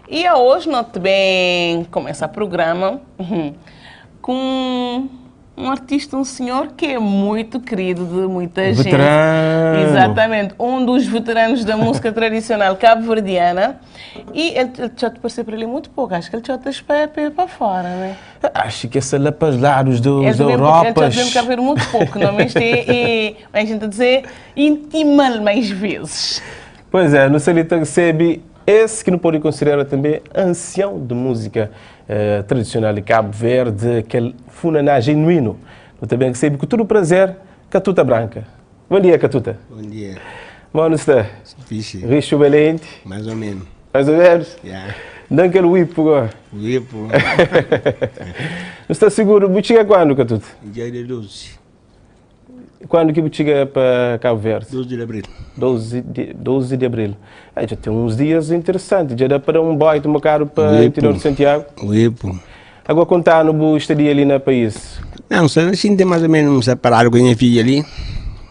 E hoje nós também começa o programa com um artista, um senhor que é muito querido de muita gente. Veterano. Exatamente, um dos veteranos da música tradicional cabo-verdiana. E ele já te pareceu para ele muito pouco, acho que ele já te espera para fora, né? Acho que essa lá para os lados da Ele Europa. já te ver muito pouco, não? Mas a gente dizer intimal mais vezes. Pois é, no Salita recebe esse que não pode considerar também ancião de música tradicional de Cabo Verde, aquele funaná genuíno. Eu também recebo com todo o prazer, Catuta Branca. Bom dia, Catuta. Bom dia. Bom, não está? Fixe. Richo Belente. Mais ou menos. Mais ou menos? Yeah. Não aquele whip agora. Whipo. Não está seguro? Chega quando, Catuta? Dia de 12. Quando que chega para Cabo Verde? 12 de abril. 12 de abril. Aí já tem uns dias interessantes. Já dá para um boy tomar caro para o interior de Santiago. Whipo. Agora contar no estadia ali no país. Não, assim tem mais ou menos separado com a minha filha ali.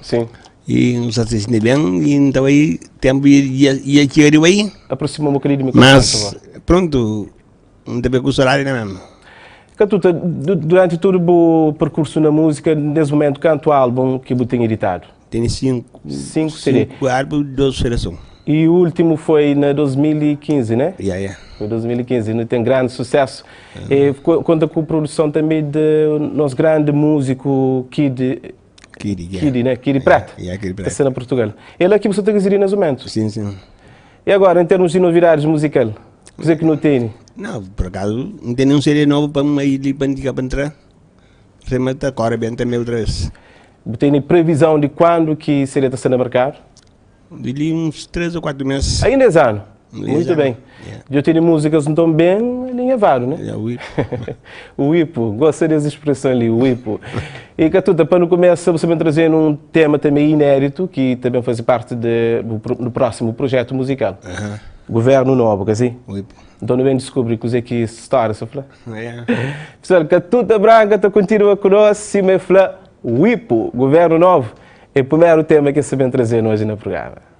Sim. E nos assistem bem. E então aí, tempo ia aqui aí. Aproxima um bocadinho do microfone. Mas, pronto, não teve com o salário, não é mesmo? Catuta, durante todo o percurso na música, nesse momento, quanto álbum que você tem editado? Tem 5 CD. 5 álbuns, 2 seleções. E o último foi na 2015, né? Yeah. Foi 2015, não tem grande sucesso. E conta com a produção também do nosso grande músico Kid né? Kid Prata, Kid da Prata. cena Portugal. Ele aqui você tem que dizer nesse momento. Sim, sim. E agora, em termos de novidades musicais, o que é que não tem? Não, por acaso, não tem nenhum CD novo para ir ali para entrar. Você me está corre bem também outra vez. Tem previsão de quando que seria está sendo marcado? Ali uns 3 ou 4 meses. Ainda esse ano. Ainda Muito esse ano. bem. Yeah. Já tenho músicas não tão bem, nem é varo, né? Yeah, oui. O Ipo, gosto dessa expressão ali, o Ipo. E Catuta, para no começo, você vai trazer um tema também inédito, que também faz parte do próximo projeto musical. Governo Novo, assim? Oui. Então não vem descobrir que que história, só falar. Yeah. Pessoal, Catuta Branca continua conosco, me fala, o Ipo, Governo Novo, é o primeiro tema que você vem trazer hoje no programa.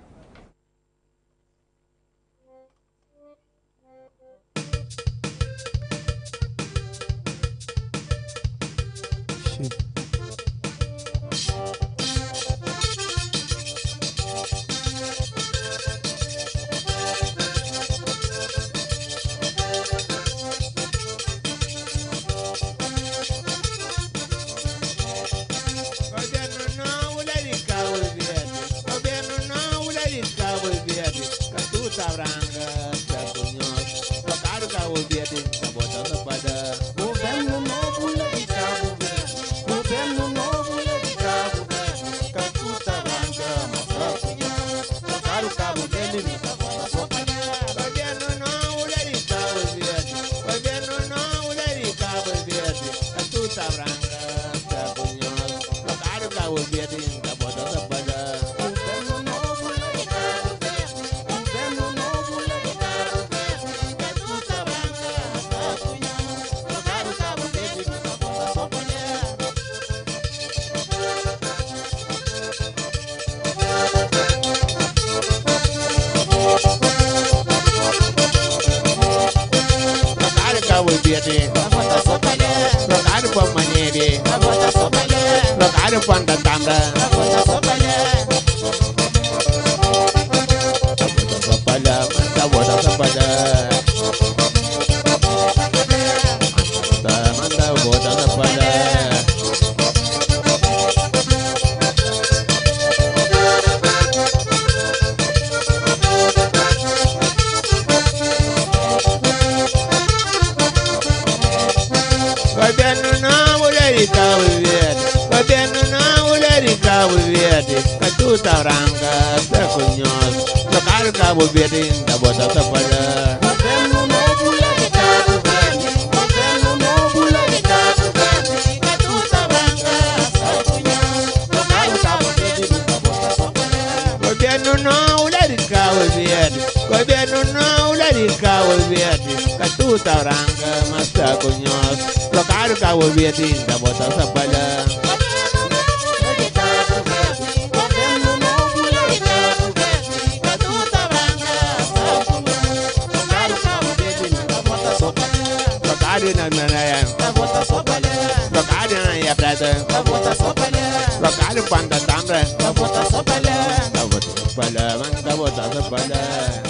Trocaram na minha pra botar só palha, trocaram na minha prata, pra botar só palha, trocaram quando tambra, pra botar só palha, pra botar só palha, manda botar só palha.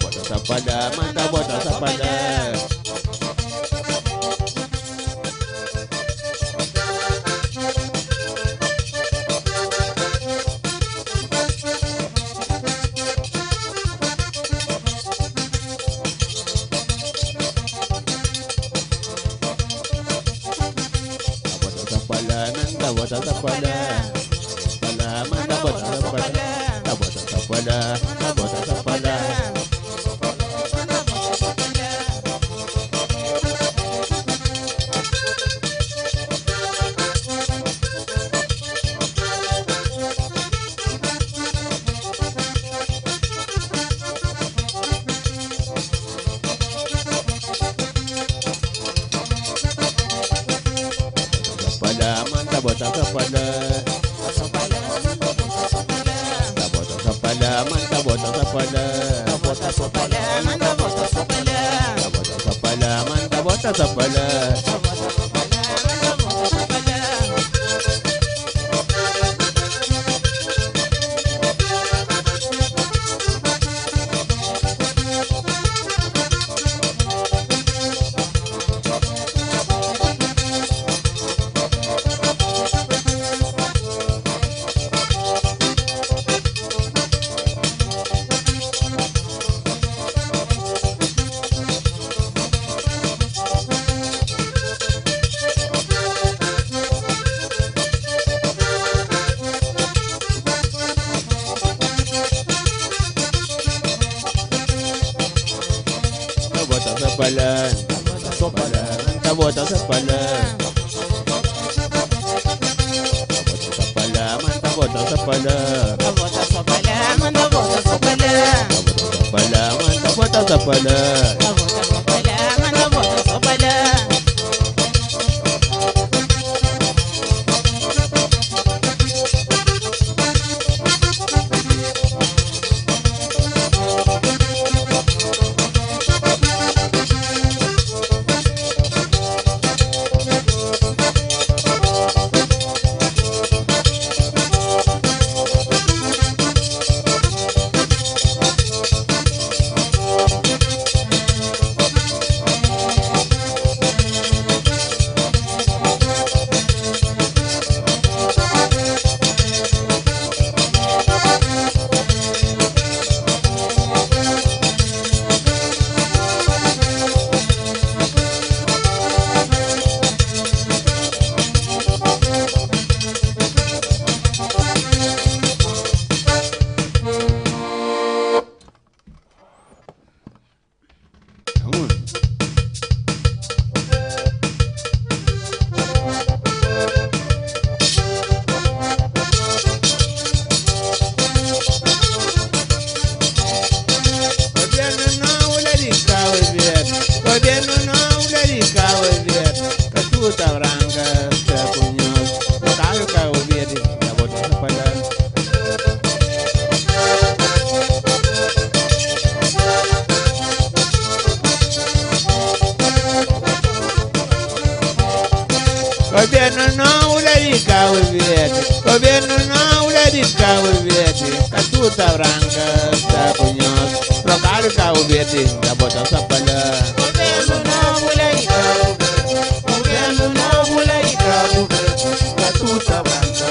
Bota só palha, manda botar só palha. Bota essa palha, palha, manda bota essa palha, bota essa palha, bota essa palha. Bota essa palha, bota essa palha, manda bota essa palha, bota só palha, manda botar só palha, bota essa palha, manda bota essa palha. Palha, só palha, manda bota essa palha, bota essa palha, manda bota essa palha, bota só palha, manda botar só palha, bota essa palha, manda bota essa palha. bota só palha, manda botar só palha. Governo não dedica o verde, governo não dedica o verde, catuta branca, está cunhoso, trocar o carro verde, da bota sapalha. Governo não dedica o verde, governo não dedica o verde, Catuta branca,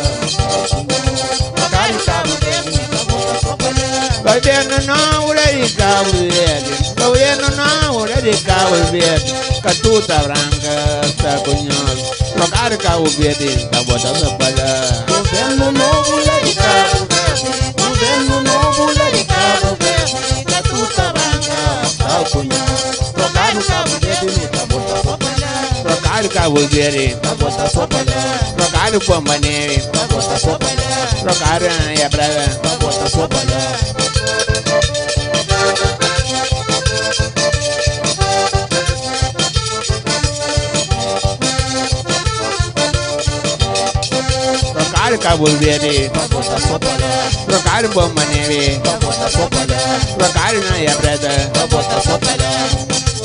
trocar o carro verde, da bota só palha. governo não dedica o verde, governo não dedica o verde, catuta branca, está cunhoso, trocar o carro verde, da bota sapalha. Governo novo dedicado verde, governo novo dedicado verde, catuta branca, Tá cunhoso, trocar o carro verde, da bota só palha, trocar o carro verde, da bota só palha, trocar o pombaneiro, da bota só palha, trocar a praga, da bota só palha. trocar o cabo verde, Da bota só palha, trocar o pombaneiro, da bota só palha, trocar a preta, da bota só palha.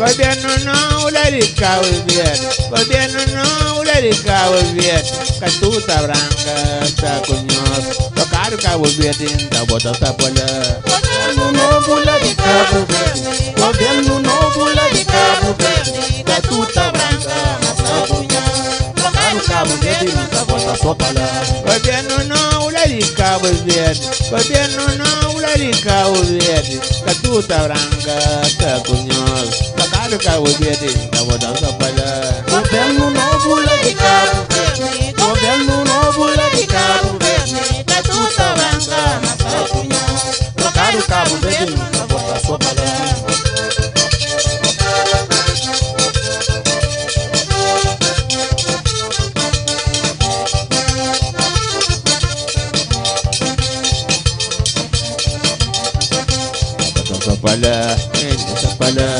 Governo não de Cabo Verde, governo não de Cabo Verde, Catuta branca está com nós, tocar o Cabo Verde, da bota sapola. Governo novo lá de Cabo Verde, governo novo lá de Cabo Verde, Catuta branca está com nós, tocar o Cabo Verde, da bota sapola. Governo não de Cabo Verde, governo não de Cabo Verde, Catuta branca está com nós. Tocar o Cabo Verde, da bota sapola. Governo novo lá de Cabo Verde, governo novo lá de Cabo Verde, Catuta branca está com nós, tocar o Cabo Verde, da bota sapola. Sapala, sapala,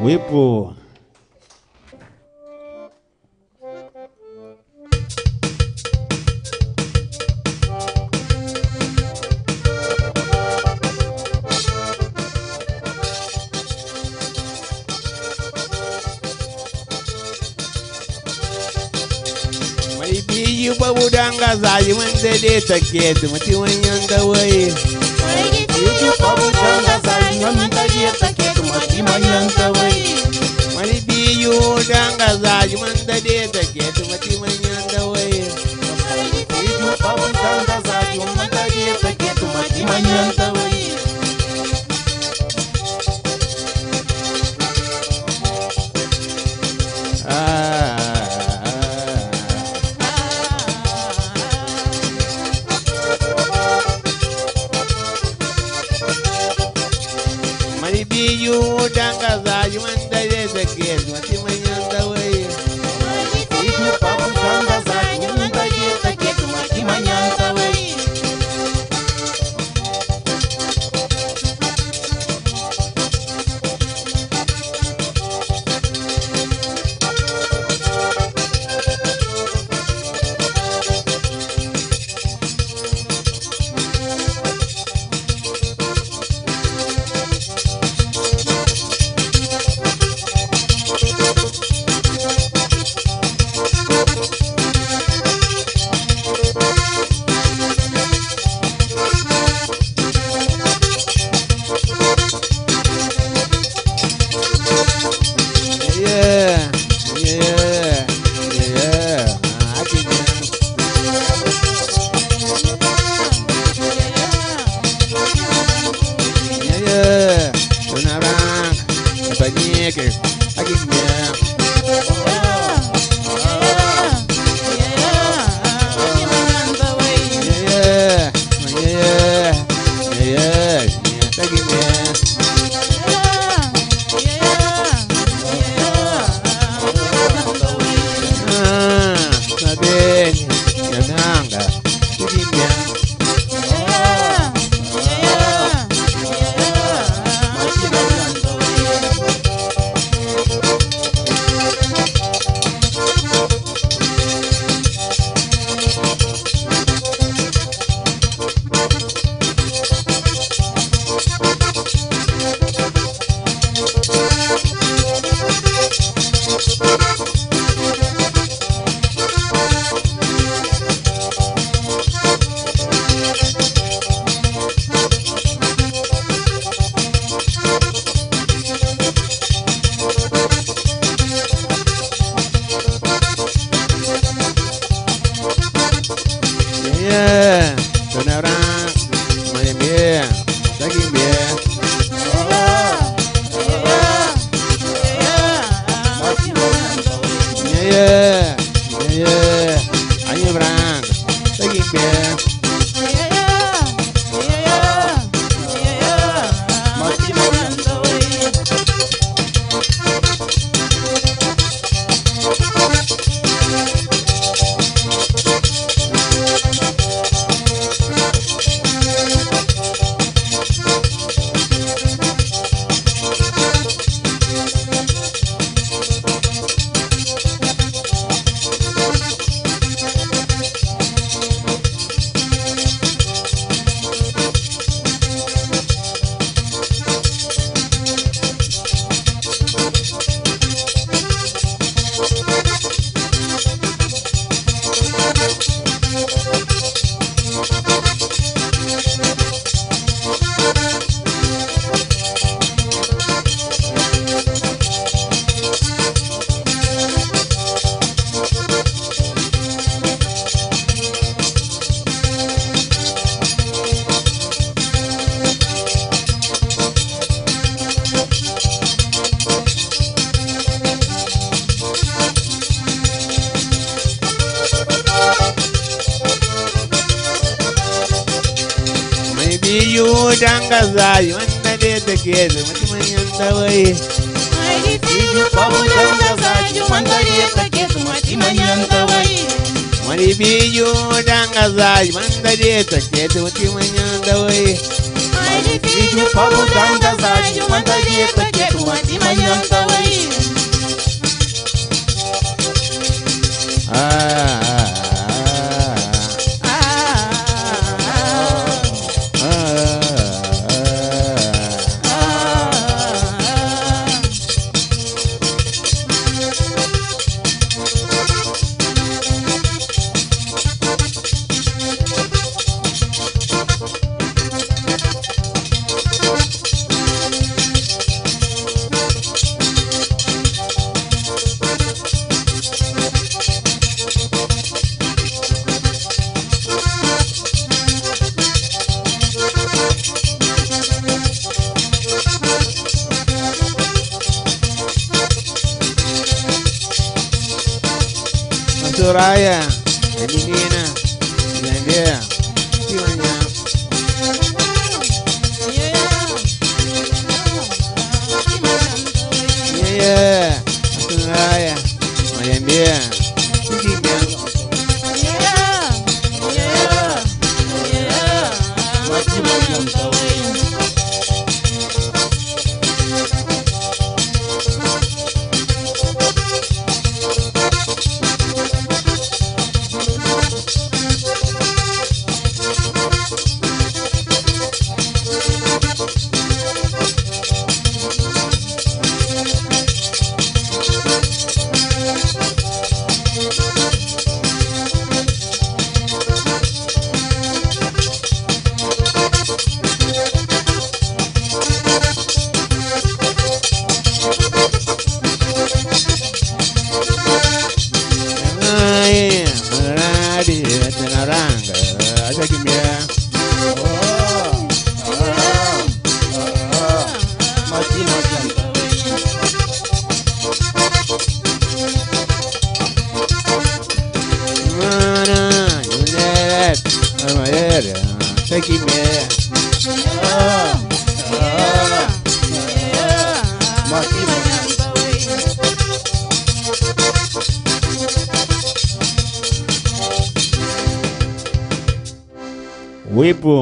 Whipple. Babudanga zayi wende de taketu mati wanyanda way. Maribiyu babudanga zayi wende de taketu mati wanyanda way. Maribiyu danga zayi wende de taketu mati wanyanda way. Maribiyu babudanga zayi wende de taketu mati wanyanda way. Maribiyu danga zayi wende de taketu mati wanyanda way. Maribiyu babudanga zayi wende de taketu mati wanyanda way. dangazaji wanda de take da mutumin dawai Mai filho povo dangazaji wanda de take da mutumin dawai Mari biyu dangazaji wanda de take da mutumin dawai Mai filho povo dangazaji wanda de take da mutumin dawai Soraya, Adinina, Zambia, Tiwanya. Yeah, Soraya, Zambia, Wipo